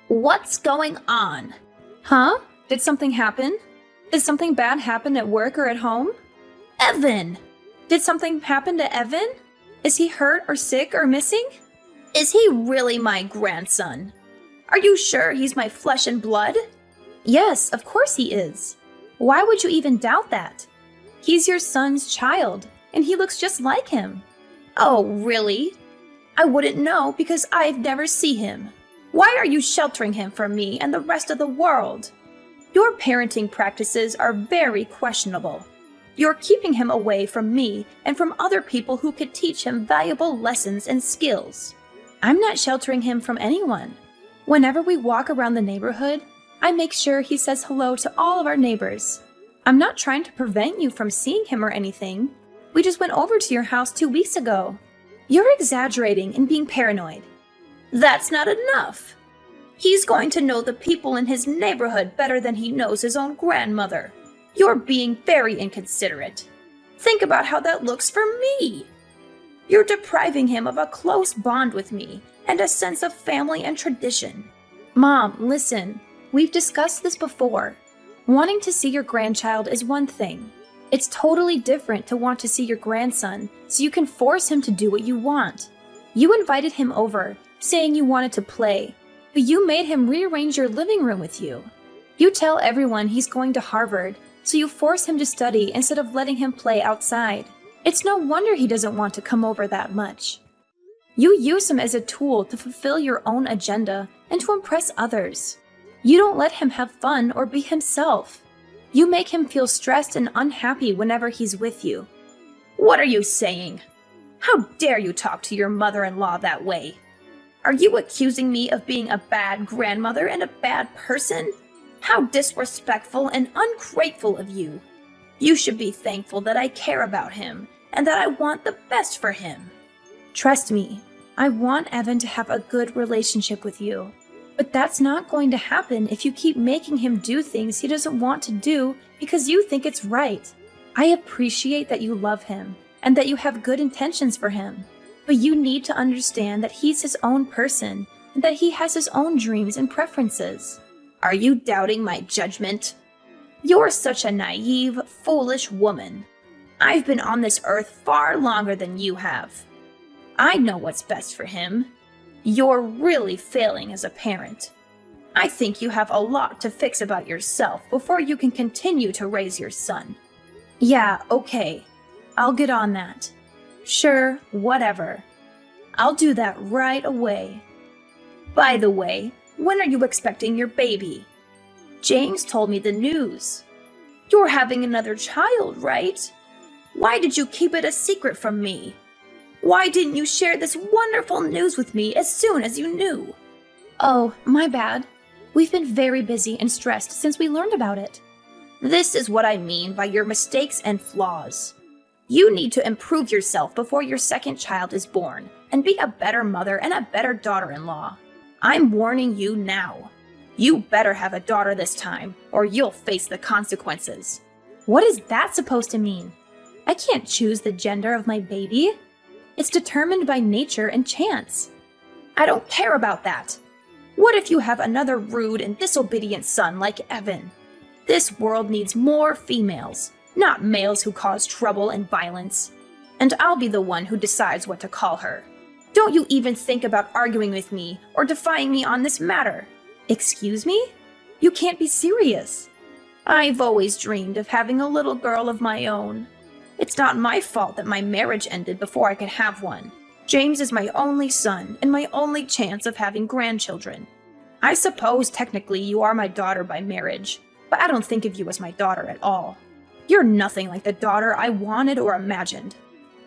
What's going on? Huh? Did something happen? Did something bad happen at work or at home? Evan! Did something happen to Evan? Is he hurt or sick or missing? Is he really my grandson? Are you sure he's my flesh and blood? Yes, of course he is. Why would you even doubt that? He's your son's child, and he looks just like him. Oh, really? I wouldn't know because I've never seen him. Why are you sheltering him from me and the rest of the world? Your parenting practices are very questionable. You're keeping him away from me and from other people who could teach him valuable lessons and skills. I'm not sheltering him from anyone. Whenever we walk around the neighborhood, I make sure he says hello to all of our neighbors. I'm not trying to prevent you from seeing him or anything. We just went over to your house 2 weeks ago. You're exaggerating and being paranoid. That's not enough. He's going to know the people in his neighborhood better than he knows his own grandmother. You're being very inconsiderate. Think about how that looks for me. You're depriving him of a close bond with me and a sense of family and tradition. Mom, listen. We've discussed this before. Wanting to see your grandchild is one thing. It's totally different to want to see your grandson so you can force him to do what you want. You invited him over, saying you wanted to play, but you made him rearrange your living room with you. You tell everyone he's going to Harvard, so you force him to study instead of letting him play outside. It's no wonder he doesn't want to come over that much. You use him as a tool to fulfill your own agenda and to impress others. You don't let him have fun or be himself. You make him feel stressed and unhappy whenever he's with you. What are you saying? How dare you talk to your mother-in-law that way? Are you accusing me of being a bad grandmother and a bad person? How disrespectful and ungrateful of you. You should be thankful that I care about him and that I want the best for him. Trust me, I want Evan to have a good relationship with you. But that's not going to happen if you keep making him do things he doesn't want to do because you think it's right. I appreciate that you love him and that you have good intentions for him. But you need to understand that he's his own person and that he has his own dreams and preferences. Are you doubting my judgment? You're such a naive, foolish woman. I've been on this earth far longer than you have. I know what's best for him. You're really failing as a parent. I think you have a lot to fix about yourself before you can continue to raise your son. Yeah, okay. I'll get on that. Sure, whatever. I'll do that right away. By the way, when are you expecting your baby? James told me the news. You're having another child, right? Why did you keep it a secret from me? Why didn't you share this wonderful news with me as soon as you knew? Oh, my bad. We've been very busy and stressed since we learned about it. This is what I mean by your mistakes and flaws. You need to improve yourself before your second child is born and be a better mother and a better daughter-in-law. I'm warning you now. You better have a daughter this time or you'll face the consequences. What is that supposed to mean? I can't choose the gender of my baby. It's determined by nature and chance. I don't care about that. What if you have another rude and disobedient son like Evan? This world needs more females, not males who cause trouble and violence. And I'll be the one who decides what to call her. Don't you even think about arguing with me or defying me on this matter. Excuse me? You can't be serious. I've always dreamed of having a little girl of my own. It's not my fault that my marriage ended before I could have one. James is my only son and my only chance of having grandchildren. I suppose technically you are my daughter by marriage, but I don't think of you as my daughter at all. You're nothing like the daughter I wanted or imagined.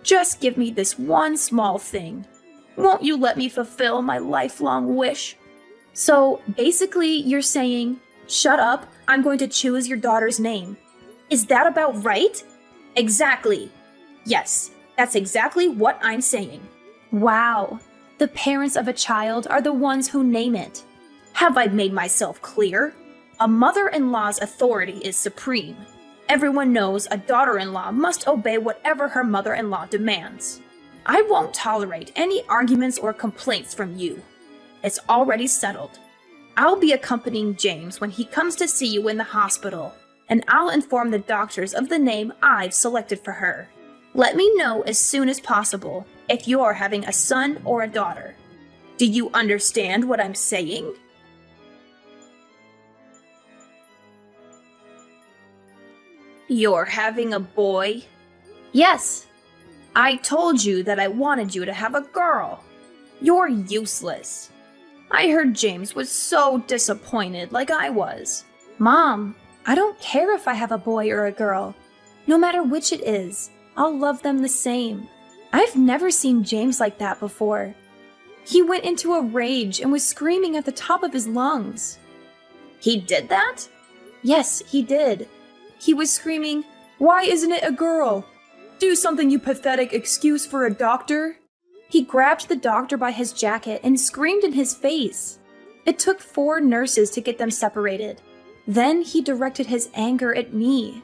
Just give me this one small thing. Won't you let me fulfill my lifelong wish? So basically you're saying, shut up, I'm going to choose your daughter's name. Is that about right? Exactly. Yes, that's exactly what I'm saying. Wow. The parents of a child are the ones who name it. Have I made myself clear? A mother-in-law's authority is supreme. Everyone knows a daughter-in-law must obey whatever her mother-in-law demands. I won't tolerate any arguments or complaints from you. It's already settled. I'll be accompanying James when he comes to see you in the hospital, and I'll inform the doctors of the name I've selected for her. Let me know as soon as possible if you're having a son or a daughter. Do you understand what I'm saying? You're having a boy? Yes. I told you that I wanted you to have a girl. You're useless. I heard James was so disappointed like I was. Mom, I don't care if I have a boy or a girl. No matter which it is, I'll love them the same. I've never seen James like that before. He went into a rage and was screaming at the top of his lungs. He did that? Yes, he did. He was screaming, "Why isn't it a girl? Do something, you pathetic excuse for a doctor." He grabbed the doctor by his jacket and screamed in his face. It took 4 nurses to get them separated. Then he directed his anger at me.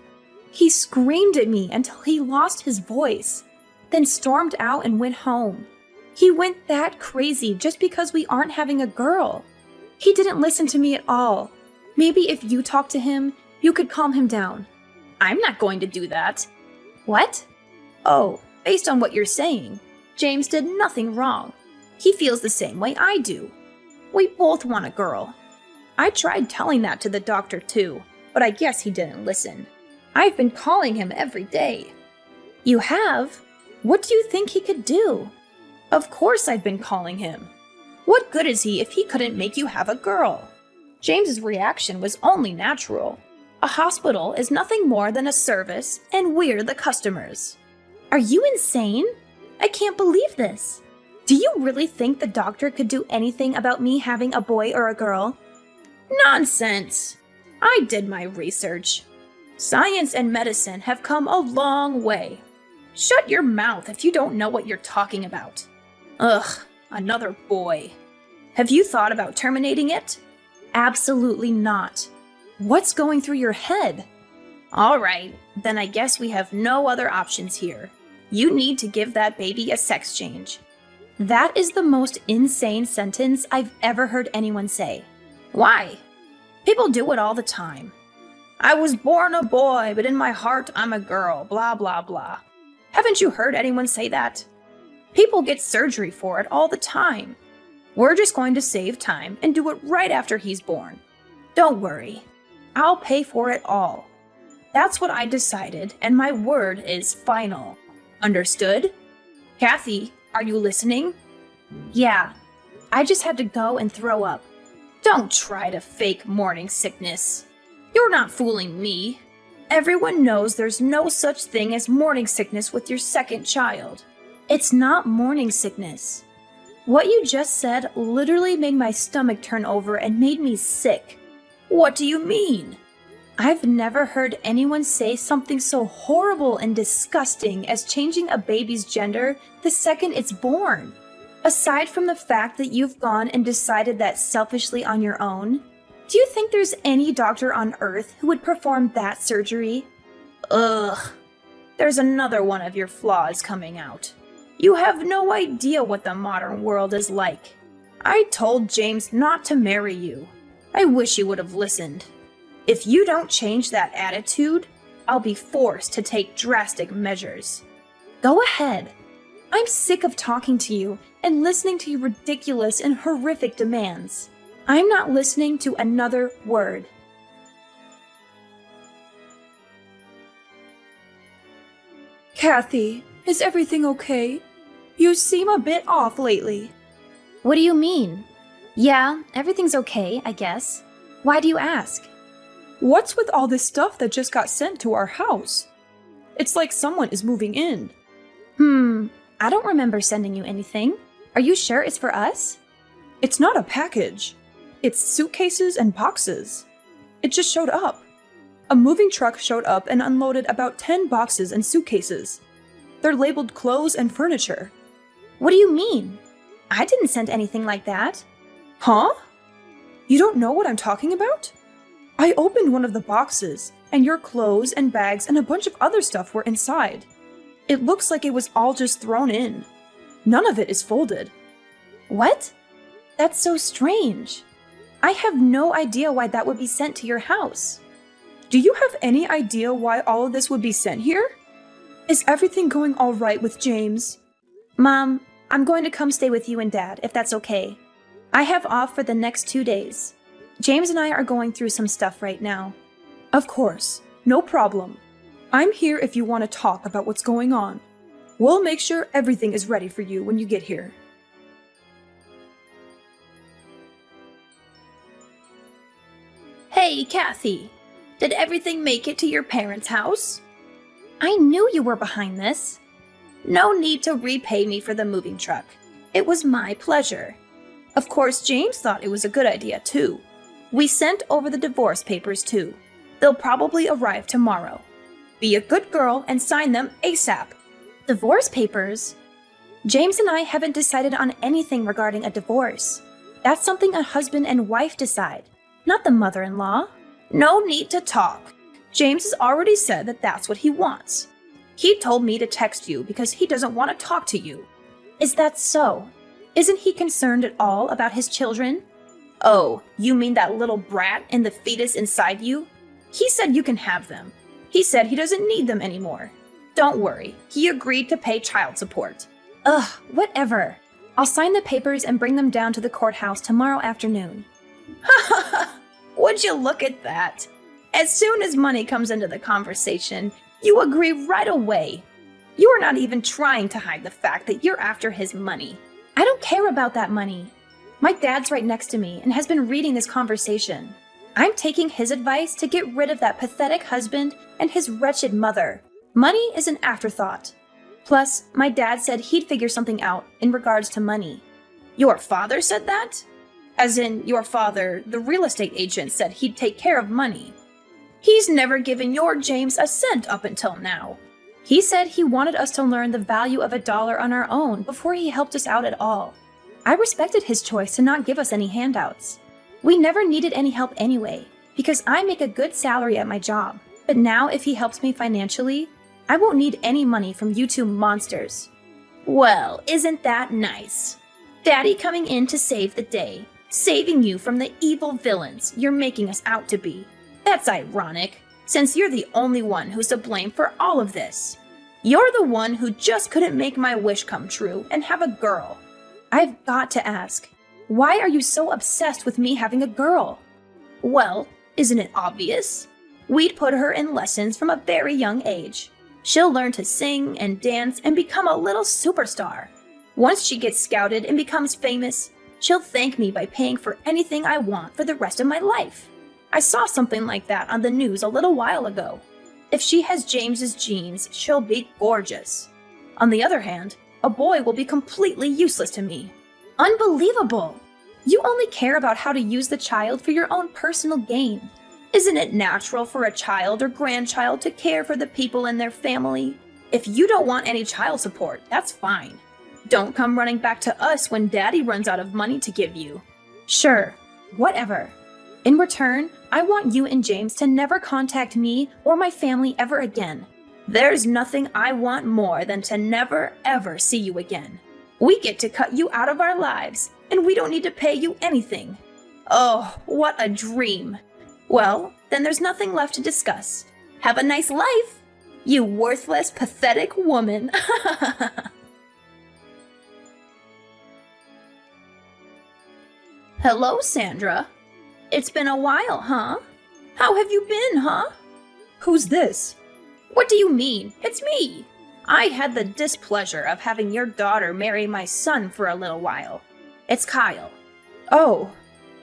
He screamed at me until he lost his voice, then stormed out and went home. He went that crazy just because we aren't having a girl. He didn't listen to me at all. Maybe if you talk to him, you could calm him down. I'm not going to do that. What? Oh, based on what you're saying, James did nothing wrong. He feels the same way I do. We both want a girl. I tried telling that to the doctor too, but I guess he didn't listen. I've been calling him every day. You have? What do you think he could do? Of course I've been calling him. What good is he if he couldn't make you have a girl? James's reaction was only natural. A hospital is nothing more than a service, and we're the customers. Are you insane? I can't believe this. Do you really think the doctor could do anything about me having a boy or a girl? Nonsense! I did my research. Science and medicine have come a long way. Shut your mouth if you don't know what you're talking about. Ugh, another boy. Have you thought about terminating it? Absolutely not. What's going through your head? All right, then I guess we have no other options here. You need to give that baby a sex change. That is the most insane sentence I've ever heard anyone say. Why? People do it all the time. I was born a boy, but in my heart I'm a girl, blah, blah, blah. Haven't you heard anyone say that? People get surgery for it all the time. We're just going to save time and do it right after he's born. Don't worry. I'll pay for it all. That's what I decided, and my word is final. Understood? Kathy, are you listening? Yeah. I just had to go and throw up. Don't try to fake morning sickness. You're not fooling me. Everyone knows there's no such thing as morning sickness with your second child. It's not morning sickness. What you just said literally made my stomach turn over and made me sick. What do you mean? I've never heard anyone say something so horrible and disgusting as changing a baby's gender the second it's born. Aside from the fact that you've gone and decided that selfishly on your own, do you think there's any doctor on earth who would perform that surgery? Ugh. There's another one of your flaws coming out. You have no idea what the modern world is like. I told James not to marry you. I wish you would have listened. If you don't change that attitude, I'll be forced to take drastic measures. Go ahead. I'm sick of talking to you and listening to your ridiculous and horrific demands. I'm not listening to another word. Kathy, is everything okay? You seem a bit off lately. What do you mean? Yeah, everything's okay, I guess. Why do you ask? What's with all this stuff that just got sent to our house? It's like someone is moving in. I don't remember sending you anything. Are you sure it's for us? It's not a package. It's suitcases and boxes. It just showed up. A moving truck showed up and unloaded about 10 boxes and suitcases. They're labeled clothes and furniture. What do you mean? I didn't send anything like that. Huh? You don't know what I'm talking about? I opened one of the boxes, and your clothes and bags and a bunch of other stuff were inside. It looks like it was all just thrown in. None of it is folded. What? That's so strange. I have no idea why that would be sent to your house. Do you have any idea why all of this would be sent here? Is everything going all right with James? Mom, I'm going to come stay with you and Dad, if that's okay. I have off for the next 2 days. James and I are going through some stuff right now. Of course, no problem. I'm here if you want to talk about what's going on. We'll make sure everything is ready for you when you get here. Hey, Kathy. Did everything make it to your parents' house? I knew you were behind this. No need to repay me for the moving truck. It was my pleasure. Of course, James thought it was a good idea, too. We sent over the divorce papers, too. They'll probably arrive tomorrow. Be a good girl and sign them ASAP. Divorce papers? James and I haven't decided on anything regarding a divorce. That's something a husband and wife decide, not the mother-in-law. No need to talk. James has already said that that's what he wants. He told me to text you because he doesn't want to talk to you. Is that so? Isn't he concerned at all about his children? Oh, you mean that little brat and the fetus inside you? He said you can have them. He said he doesn't need them anymore. Don't worry, he agreed to pay child support. Ugh, whatever. I'll sign the papers and bring them down to the courthouse tomorrow afternoon. Would you look at that? As soon as money comes into the conversation, you agree right away. You are not even trying to hide the fact that you're after his money. I don't care about that money. My dad's right next to me and has been reading this conversation. I'm taking his advice to get rid of that pathetic husband and his wretched mother. Money is an afterthought. Plus, my dad said he'd figure something out in regards to money. Your father said that? As in, your father, the real estate agent, said he'd take care of money. He's never given your James a cent up until now. He said he wanted us to learn the value of $1 on our own before he helped us out at all. I respected his choice to not give us any handouts. We never needed any help anyway, because I make a good salary at my job. But now if he helps me financially, I won't need any money from you two monsters. Well, isn't that nice? Daddy coming in to save the day, saving you from the evil villains you're making us out to be. That's ironic, since you're the only one who's to blame for all of this. You're the one who just couldn't make my wish come true and have a girl. I've got to ask, why are you so obsessed with me having a girl? Well, isn't it obvious? We'd put her in lessons from a very young age. She'll learn to sing and dance and become a little superstar. Once she gets scouted and becomes famous, she'll thank me by paying for anything I want for the rest of my life. I saw something like that on the news a little while ago. If she has James's genes, she'll be gorgeous. On the other hand, a boy will be completely useless to me. Unbelievable! You only care about how to use the child for your own personal gain. Isn't it natural for a child or grandchild to care for the people in their family? If you don't want any child support, that's fine. Don't come running back to us when Daddy runs out of money to give you. Sure, whatever. In return, I want you and James to never contact me or my family ever again. There's nothing I want more than to never, ever see you again. We get to cut you out of our lives, and we don't need to pay you anything. Oh, what a dream. Well, then there's nothing left to discuss. Have a nice life, you worthless, pathetic woman. Hello, Sandra. It's been a while, huh? How have you been, huh? Who's this? What do you mean? It's me. I had the displeasure of having your daughter marry my son for a little while. It's Kyle. Oh,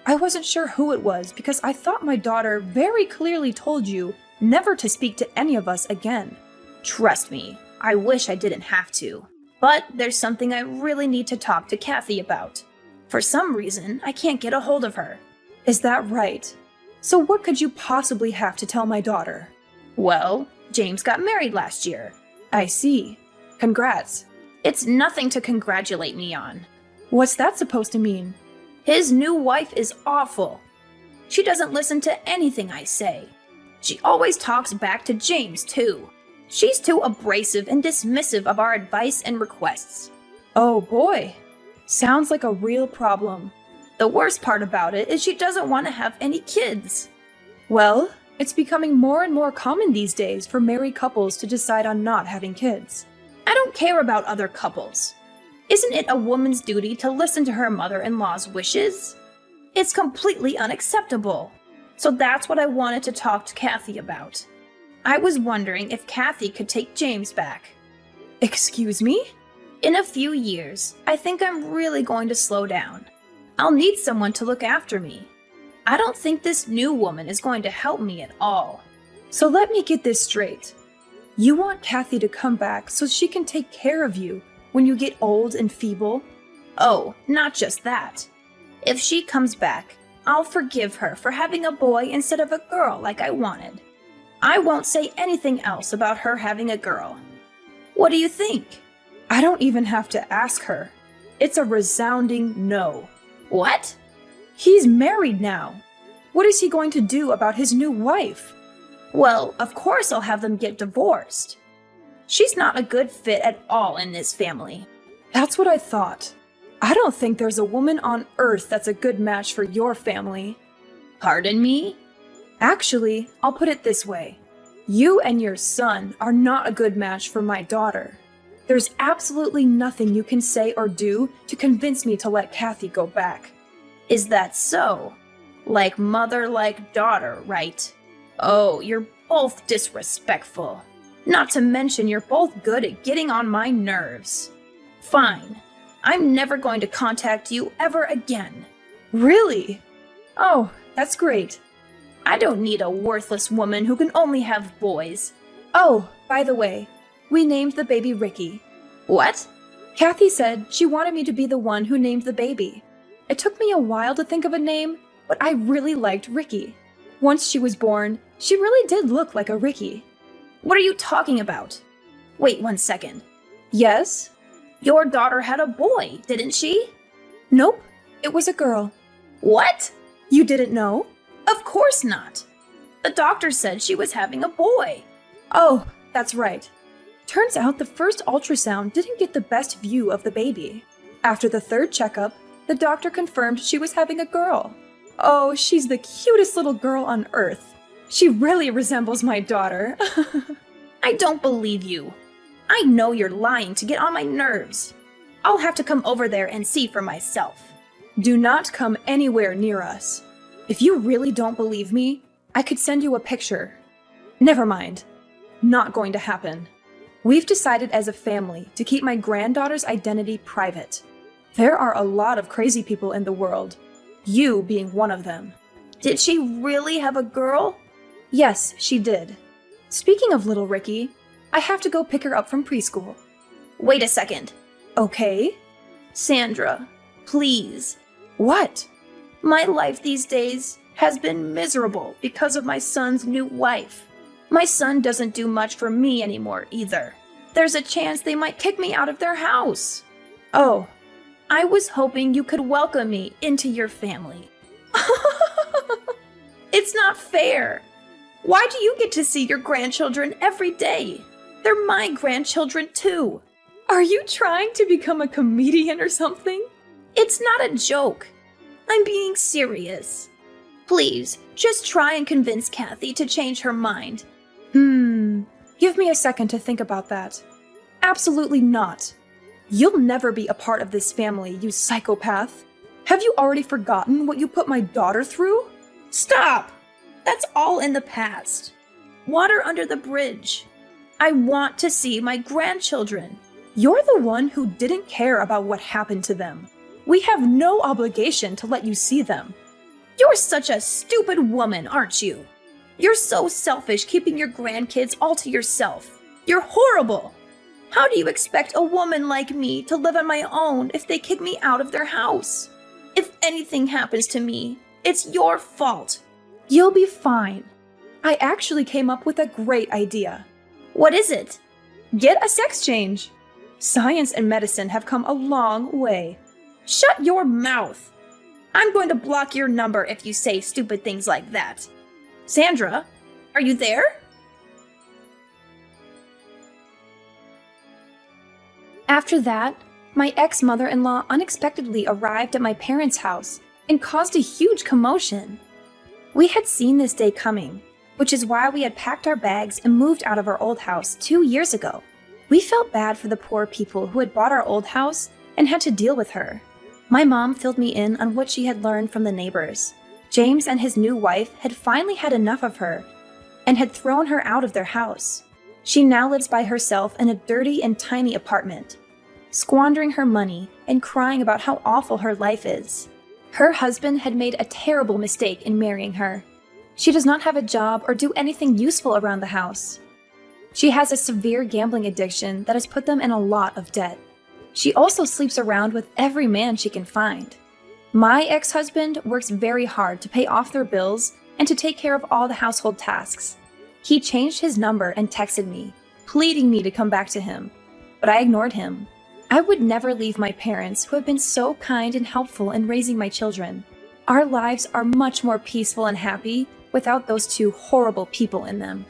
I wasn't sure who it was because I thought my daughter very clearly told you never to speak to any of us again. Trust me, I wish I didn't have to. But there's something I really need to talk to Kathy about. For some reason, I can't get a hold of her. Is that right? So what could you possibly have to tell my daughter? Well, James got married last year. I see. Congrats. It's nothing to congratulate me on. What's that supposed to mean? His new wife is awful. She doesn't listen to anything I say. She always talks back to James, too. She's too abrasive and dismissive of our advice and requests. Oh boy. Sounds like a real problem. The worst part about it is she doesn't want to have any kids. Well, it's becoming more and more common these days for married couples to decide on not having kids. I don't care about other couples. Isn't it a woman's duty to listen to her mother-in-law's wishes? It's completely unacceptable. So that's what I wanted to talk to Kathy about. I was wondering if Kathy could take James back. Excuse me? In a few years, I think I'm really going to slow down. I'll need someone to look after me. I don't think this new woman is going to help me at all. So let me get this straight. You want Kathy to come back so she can take care of you when you get old and feeble? Oh, not just that. If she comes back, I'll forgive her for having a boy instead of a girl like I wanted. I won't say anything else about her having a girl. What do you think? I don't even have to ask her. It's a resounding no. What? He's married now. What is he going to do about his new wife? Well, of course I'll have them get divorced. She's not a good fit at all in this family. That's what I thought. I don't think there's a woman on earth that's a good match for your family. Pardon me? Actually, I'll put it this way. You and your son are not a good match for my daughter. There's absolutely nothing you can say or do to convince me to let Kathy go back. Is that so? Like mother, like daughter, right? Oh, you're both disrespectful. Not to mention you're both good at getting on my nerves. Fine. I'm never going to contact you ever again. Really? Oh, that's great. I don't need a worthless woman who can only have boys. Oh, by the way, we named the baby Ricky. What? Kathy said she wanted me to be the one who named the baby. It took me a while to think of a name, but I really liked Ricky. Once she was born, she really did look like a Ricky. What are you talking about? Wait 1 second. Yes? Your daughter had a boy, didn't she? Nope, it was a girl. What? You didn't know? Of course not. The doctor said she was having a boy. Oh, that's right. Turns out the first ultrasound didn't get the best view of the baby. After the third checkup, the doctor confirmed she was having a girl. Oh, she's the cutest little girl on earth. She really resembles my daughter. I don't believe you. I know you're lying to get on my nerves. I'll have to come over there and see for myself. Do not come anywhere near us. If you really don't believe me, I could send you a picture. Never mind. Not going to happen. We've decided as a family to keep my granddaughter's identity private. There are a lot of crazy people in the world, you being one of them. Did she really have a girl? Yes, she did. Speaking of little Ricky, I have to go pick her up from preschool. Wait a second. Okay? Sandra, please. What? My life these days has been miserable because of my son's new wife. My son doesn't do much for me anymore either. There's a chance they might kick me out of their house. Oh. I was hoping you could welcome me into your family. It's not fair. Why do you get to see your grandchildren every day? They're my grandchildren too. Are you trying to become a comedian or something? It's not a joke. I'm being serious. Please, just try and convince Kathy to change her mind. Give me a second to think about that. Absolutely not. You'll never be a part of this family, you psychopath. Have you already forgotten what you put my daughter through? Stop! That's all in the past. Water under the bridge. I want to see my grandchildren. You're the one who didn't care about what happened to them. We have no obligation to let you see them. You're such a stupid woman, aren't you? You're so selfish keeping your grandkids all to yourself. You're horrible. How do you expect a woman like me to live on my own if they kick me out of their house? If anything happens to me, it's your fault. You'll be fine. I actually came up with a great idea. What is it? Get a sex change. Science and medicine have come a long way. Shut your mouth. I'm going to block your number if you say stupid things like that. Sandra, are you there? After that, my ex-mother-in-law unexpectedly arrived at my parents' house and caused a huge commotion. We had seen this day coming, which is why we had packed our bags and moved out of our old house 2 years ago. We felt bad for the poor people who had bought our old house and had to deal with her. My mom filled me in on what she had learned from the neighbors. James and his new wife had finally had enough of her and had thrown her out of their house. She now lives by herself in a dirty and tiny apartment, squandering her money and crying about how awful her life is. Her husband had made a terrible mistake in marrying her. She does not have a job or do anything useful around the house. She has a severe gambling addiction that has put them in a lot of debt. She also sleeps around with every man she can find. My ex-husband works very hard to pay off their bills and to take care of all the household tasks. He changed his number and texted me, pleading me to come back to him, but I ignored him. I would never leave my parents, who have been so kind and helpful in raising my children. Our lives are much more peaceful and happy without those two horrible people in them.